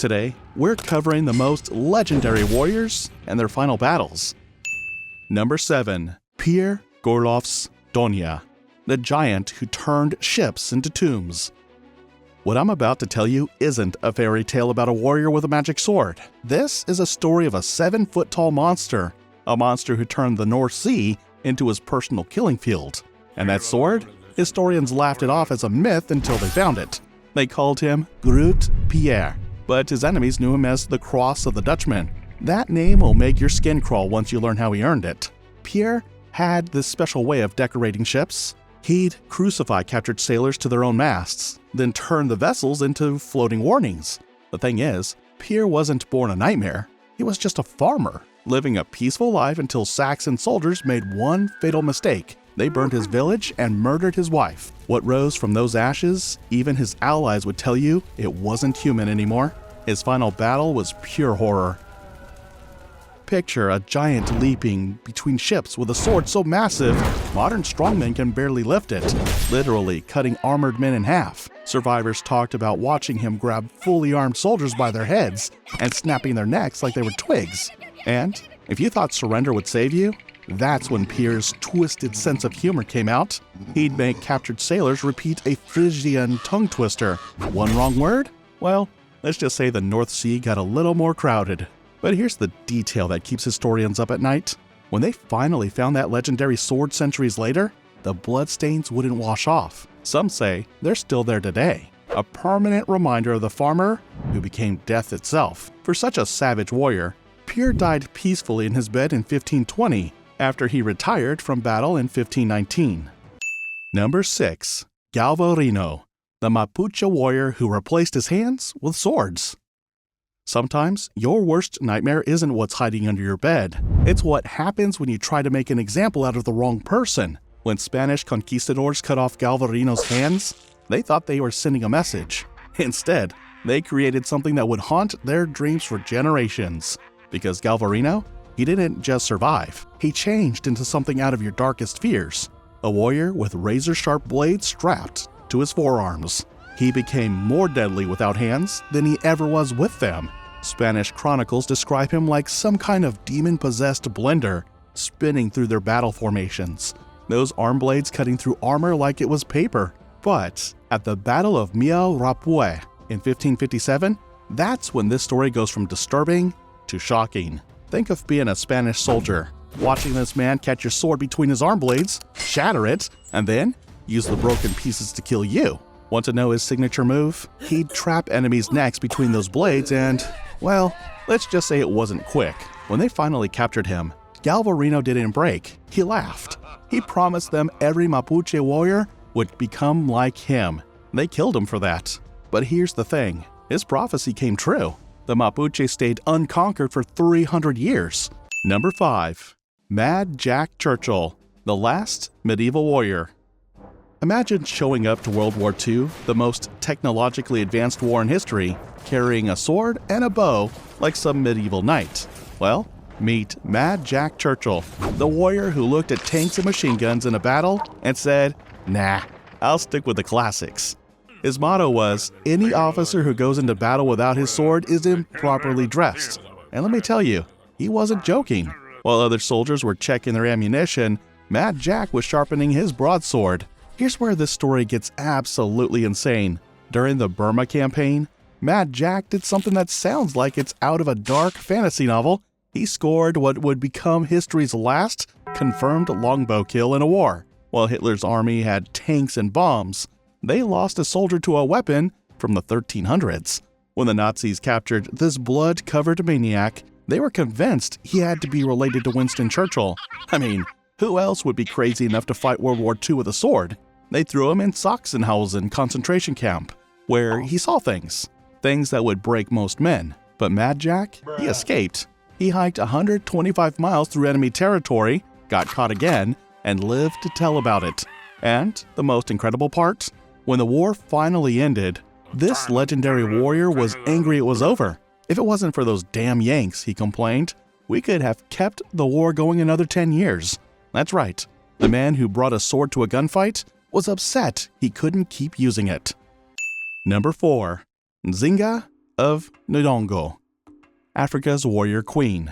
Today, we're covering the most legendary warriors and their final battles. Number 7. Pyr Gorlov's Donia, the giant who turned ships into tombs. What I'm about to tell you isn't a fairy tale about a warrior with a magic sword. This is a story of a 7-foot-tall monster, a monster who turned the North Sea into his personal killing field. And that sword? Historians laughed it off as a myth until they found it. They called him Groot Pyr, but his enemies knew him as the Cross of the Dutchman. That name will make your skin crawl once you learn how he earned it. Pyr had this special way of decorating ships. He'd crucify captured sailors to their own masts, then turn the vessels into floating warnings. The thing is, Pyr wasn't born a nightmare. He was just a farmer, living a peaceful life until Saxon soldiers made one fatal mistake. They burned his village and murdered his wife. What rose from those ashes, even his allies would tell you it wasn't human anymore. His final battle was pure horror. Picture a giant leaping between ships with a sword so massive, modern strongmen can barely lift it, literally cutting armored men in half. Survivors talked about watching him grab fully armed soldiers by their heads and snapping their necks like they were twigs. And if you thought surrender would save you, that's when Pyr's twisted sense of humor came out. He'd make captured sailors repeat a Frisian tongue twister. One wrong word? Well, let's just say the North Sea got a little more crowded. But here's the detail that keeps historians up at night. When they finally found that legendary sword centuries later, the bloodstains wouldn't wash off. Some say they're still there today. A permanent reminder of the farmer who became death itself. For such a savage warrior, Pyr died peacefully in his bed in 1520 after he retired from battle in 1519. Number 6. Galvarino, the Mapuche warrior who replaced his hands with swords. Sometimes, your worst nightmare isn't what's hiding under your bed. It's what happens when you try to make an example out of the wrong person. When Spanish conquistadors cut off Galvarino's hands, they thought they were sending a message. Instead, they created something that would haunt their dreams for generations. Because Galvarino, he didn't just survive. He changed into something out of your darkest fears. A warrior with razor-sharp blades strapped to his forearms. He became more deadly without hands than he ever was with them. Spanish chronicles describe him like some kind of demon-possessed blender, spinning through their battle formations. Those arm blades cutting through armor like it was paper. But at the Battle of Miao Rapue in 1557, that's when this story goes from disturbing to shocking. Think of being a Spanish soldier, watching this man catch your sword between his arm blades, shatter it, and then use the broken pieces to kill you. Want to know his signature move? He'd trap enemies' necks between those blades and, well, let's just say it wasn't quick. When they finally captured him, Galvarino didn't break. He laughed. He promised them every Mapuche warrior would become like him. They killed him for that. But here's the thing. His prophecy came true. The Mapuche stayed unconquered for 300 years. Number 5. Mad Jack Churchill, the last medieval warrior. Imagine showing up to World War II, the most technologically advanced war in history, carrying a sword and a bow like some medieval knight. Well, meet Mad Jack Churchill, the warrior who looked at tanks and machine guns in a battle and said, "Nah, I'll stick with the classics." His motto was, any officer who goes into battle without his sword is improperly dressed. And let me tell you, he wasn't joking. While other soldiers were checking their ammunition, Mad Jack was sharpening his broadsword. Here's where this story gets absolutely insane. During the Burma campaign, Mad Jack did something that sounds like it's out of a dark fantasy novel. He scored what would become history's last confirmed longbow kill in a war. While Hitler's army had tanks and bombs, they lost a soldier to a weapon from the 1300s. When the Nazis captured this blood-covered maniac, they were convinced he had to be related to Winston Churchill. I mean, who else would be crazy enough to fight World War II with a sword? They threw him in Sachsenhausen concentration camp, where he saw things that would break most men. But Mad Jack, he escaped. He hiked 125 miles through enemy territory, got caught again, and lived to tell about it. And the most incredible part? When the war finally ended, this legendary warrior was angry it was over. If it wasn't for those damn Yanks, he complained, we could have kept the war going another 10 years. That's right. The man who brought a sword to a gunfight was upset he couldn't keep using it. Number 4. Nzinga of Ndongo, Africa's warrior queen.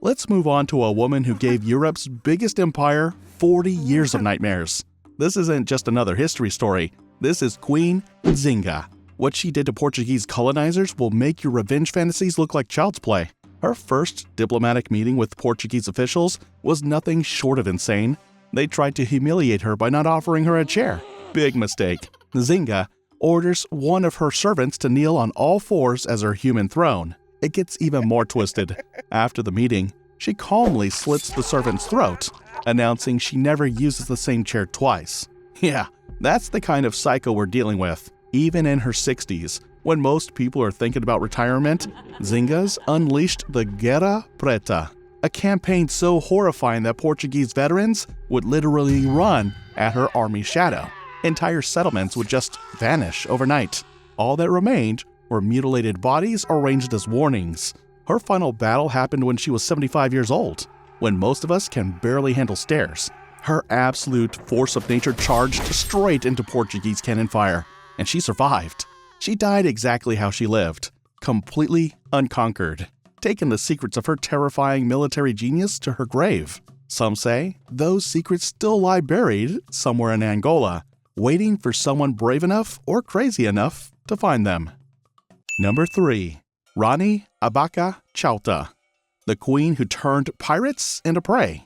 Let's move on to a woman who gave Europe's biggest empire 40 years of nightmares. This isn't just another history story. This is Queen Nzinga. What she did to Portuguese colonizers will make your revenge fantasies look like child's play. Her first diplomatic meeting with Portuguese officials was nothing short of insane. They tried to humiliate her by not offering her a chair. Big mistake. Nzinga orders one of her servants to kneel on all fours as her human throne. It gets even more twisted. After the meeting, she calmly slits the servant's throat, announcing she never uses the same chair twice. Yeah, that's the kind of psycho we're dealing with. Even in her 60s, when most people are thinking about retirement, Nzinga's unleashed the Guerra Preta, a campaign so horrifying that Portuguese veterans would literally run at her army shadow. Entire settlements would just vanish overnight. All that remained were mutilated bodies arranged as warnings. Her final battle happened when she was 75 years old, when most of us can barely handle stairs. Her absolute force of nature charged straight into Portuguese cannon fire, and she survived. She died exactly how she lived, completely unconquered, taking the secrets of her terrifying military genius to her grave. Some say those secrets still lie buried somewhere in Angola, waiting for someone brave enough or crazy enough to find them. Number 3. Rani Abaka Chauta, the queen who turned pirates into prey.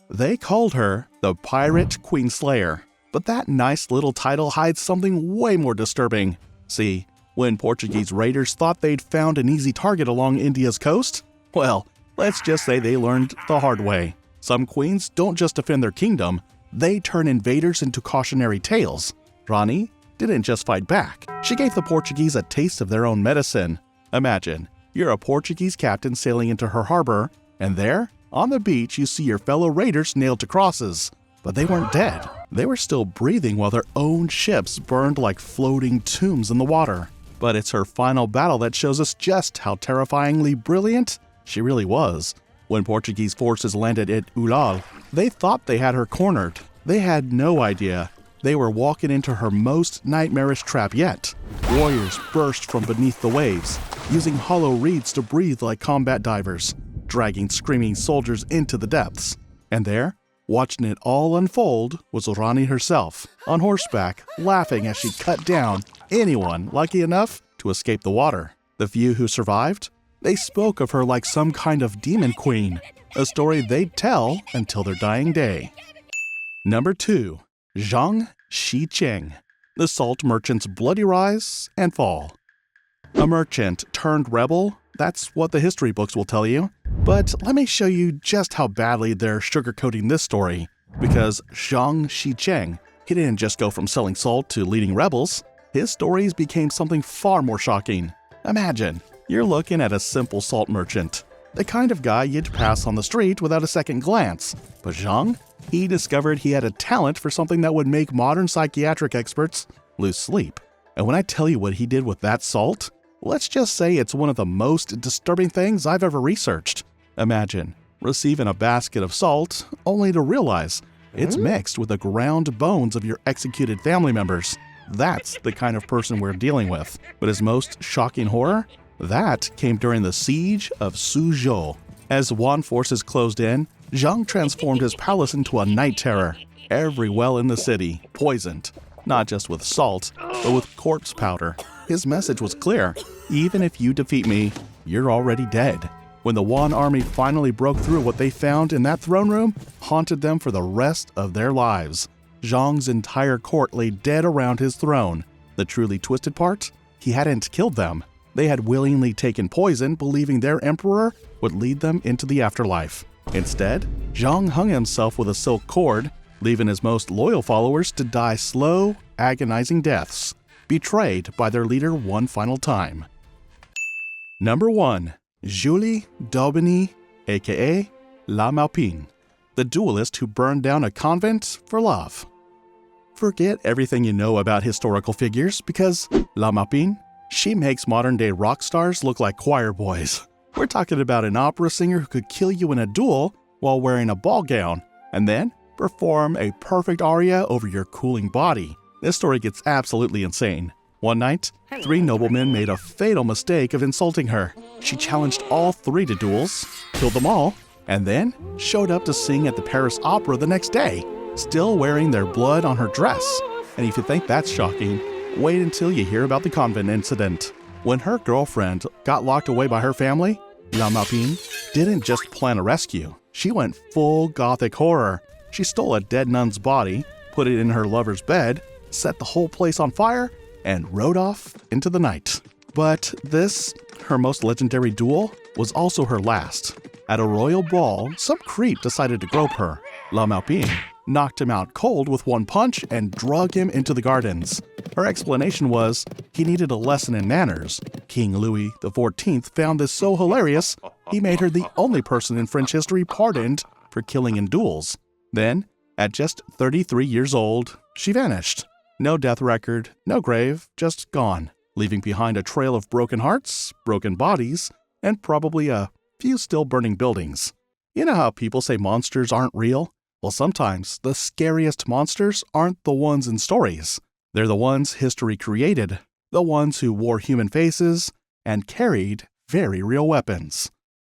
They called her the Pirate Queen Slayer, but that nice little title hides something way more disturbing. See, when Portuguese raiders thought they'd found an easy target along India's coast, well, let's just say they learned the hard way. Some queens don't just defend their kingdom, they turn invaders into cautionary tales. Rani didn't just fight back. She gave the Portuguese a taste of their own medicine. Imagine, you're a Portuguese captain sailing into her harbor, and there, on the beach, you see your fellow raiders nailed to crosses. But they weren't dead. They were still breathing while their own ships burned like floating tombs in the water. But it's her final battle that shows us just how terrifyingly brilliant she really was. When Portuguese forces landed at Ulal, they thought they had her cornered. They had no idea they were walking into her most nightmarish trap yet. Warriors burst from beneath the waves, using hollow reeds to breathe like combat divers, dragging screaming soldiers into the depths. And there, watching it all unfold, was Rani herself, on horseback, laughing as she cut down anyone lucky enough to escape the water. The few who survived, they spoke of her like some kind of demon queen, a story they'd tell until their dying day. Number 2. Zhang Xicheng, the salt merchant's bloody rise and fall. A merchant turned rebel, that's what the history books will tell you. But let me show you just how badly they're sugarcoating this story. Because Zhang Xicheng, he didn't just go from selling salt to leading rebels. His stories became something far more shocking. Imagine, you're looking at a simple salt merchant, the kind of guy you'd pass on the street without a second glance. But Zhang, he discovered he had a talent for something that would make modern psychiatric experts lose sleep. And when I tell you what he did with that salt, let's just say it's one of the most disturbing things I've ever researched. Imagine receiving a basket of salt only to realize it's mixed with the ground bones of your executed family members. That's the kind of person we're dealing with. But his most shocking horror? That came during the siege of Suzhou. As Yuan forces closed in, Zhang transformed his palace into a night terror. Every well in the city poisoned, not just with salt, but with corpse powder. His message was clear: even if you defeat me, you're already dead. When the Yuan army finally broke through, what they found in that throne room haunted them for the rest of their lives. Zhang's entire court lay dead around his throne. The truly twisted part? He hadn't killed them. They had willingly taken poison, believing their emperor would lead them into the afterlife. Instead, Zhang hung himself with a silk cord, leaving his most loyal followers to die slow, agonizing deaths, betrayed by their leader one final time. Number 1. Julie d'Aubigny, aka La Maupin, the duelist who burned down a convent for love. Forget everything you know about historical figures, because La Maupin, she makes modern-day rock stars look like choir boys. We're talking about an opera singer who could kill you in a duel while wearing a ball gown, and then perform a perfect aria over your cooling body. This story gets absolutely insane. One night, 3 noblemen made a fatal mistake of insulting her. She challenged all 3 to duels, killed them all, and then showed up to sing at the Paris Opera the next day, still wearing their blood on her dress. And if you think that's shocking, wait until you hear about the convent incident. When her girlfriend got locked away by her family, La Maupin didn't just plan a rescue. She went full gothic horror. She stole a dead nun's body, put it in her lover's bed, set the whole place on fire, and rode off into the night. But this, her most legendary duel, was also her last. At a royal ball, some creep decided to grope her. La Maupin knocked him out cold with one punch and dragged him into the gardens. Her explanation was he needed a lesson in manners. King Louis XIV found this so hilarious, he made her the only person in French history pardoned for killing in duels. Then, at just 33 years old, she vanished. No death record, no grave, just gone, leaving behind a trail of broken hearts, broken bodies, and probably a few still burning buildings. You know how people say monsters aren't real? Well, sometimes the scariest monsters aren't the ones in stories. They're the ones history created, the ones who wore human faces and carried very real weapons.